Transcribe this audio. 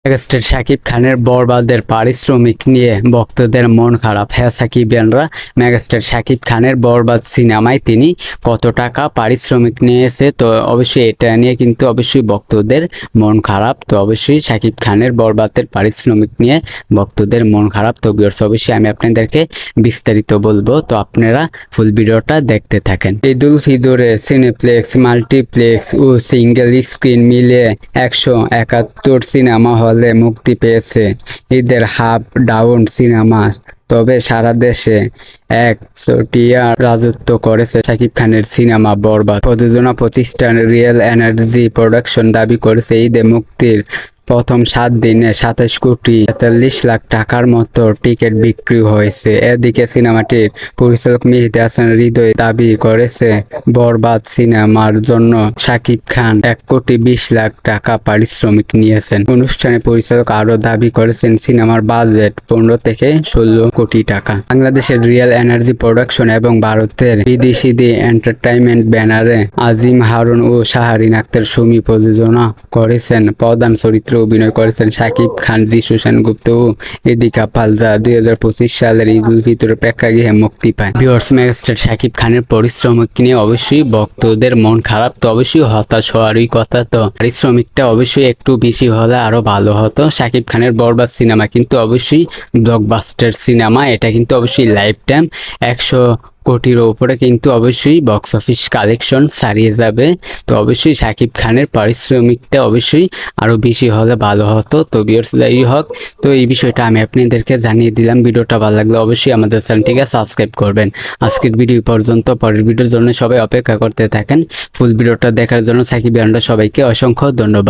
Megastar Shakib খানের বরবাদের পারিশ্রমিক নিয়ে ভক্তদের মন খারাপ। হ্যাঁ সাকিবিয়ানরা, মেগাস্টার শাকিব খানের বরবাদ সিনেমায় তিনি কত টাকা পারিশ্রমিক নিয়েছে, তো অবশ্যই এটা নিয়ে কিন্তু অবশ্যই ভক্তদের মন খারাপ। তো অবশ্যই শাকিব খানের বরবাদের পারিশ্রমিক নিয়ে ভক্তদের মন খারাপ। তো ভিউয়ার্স, অবশ্যই আমি আপনাদেরকে বিস্তারিত বলবো, তো আপনারা ফুল ভিডিওটা দেখতে থাকেন। ঈদুল ফিতরে সিনেপ্লেক্স, মাল্টিপ্লেক্স ও সিঙ্গেল স্ক্রিন মিলিয়ে 171 সিনেমা হলে মুক্তি পেয়েছে ঈদের হাফ ডাউন সিনেমা। তবে সারা দেশে একচেটিয়া রাজত্ব করেছে শাকিব খানের সিনেমা বরবাদ। প্রযোজনা প্রতিষ্ঠান রিয়েল এনার্জি প্রোডাকশন দাবি করেছে ঈদে মুক্তির প্রথম 7 দিনে 27 কোটি 43 লাখ টাকার মতো টিকিট বিক্রি হয়েছে। এদিকে সিনেমাটির পরিচালক মেহেদী হাসান হৃদয় দাবি করেছে বরবাদ সিনেমার জন্য শাকিব খান 1,20,00,000 টাকা পারিশ্রমিক নিয়েছেন। অনুষ্ঠানে পরিচালক আরও দাবি করেছেন সিনেমার বাজেট 15 থেকে 16 কোটি টাকা। বাংলাদেশের রিয়েল এনার্জি প্রোডাকশন এবং ভারতের বিদেশিদি এন্টারটেইনমেন্ট ব্যানারে আজিম হারুন ও শাহরিন আক্তার সুমি প্রযোজনা করেছেন। প্রধান চরিত্রে অভিনয় করেছেন শাকিব খান, যিশু সেনগুপ্ত ও এদিকা পালজা। 2025 সালের ঈদুল ফিতরের প্রেক্ষাগৃহে মুক্তি পায়। ভিউয়ার্স, মেগাস্টার শাকিব খানের পরিশ্রমিক নিয়ে অবশ্যই ভক্তদের মন খারাপ। তো অবশ্যই হতাশ হওয়ারই কথা। তো পারিশ্রমিকটা অবশ্যই একটু বেশি হলে আরো ভালো হতো। শাকিব খানের বরবাদ সিনেমা কিন্তু অবশ্যই ব্লকবাস্টার সিনেমা। এটা কিন্তু অবশ্যই লাইফ টাইম 100 কোটির উপরে কিন্তু অবশ্যই বক্স অফিস কালেকশন ছাড়িয়ে যাবে। তো অবশ্যই শাকিব খানের পারিশ্রমিকটা অবশ্যই আরো বেশি হলে ভালো হতো। তো ভিউয়ার্স, যাই হোক, তো এই বিষয়টা আমি আপনাদেরকে জানিয়ে দিলাম। ভিডিওটা ভালো লাগলে অবশ্যই আমাদের চ্যানেলটিকে সাবস্ক্রাইব করবেন। আজকের ভিডিও পর্যন্ত, পরের ভিডিওর জন্য সবাই অপেক্ষা করতে থাকেন। ফুল ভিডিওটা দেখার জন্য সাকিবিয়ানরা সবাইকে অসংখ্য ধন্যবাদ।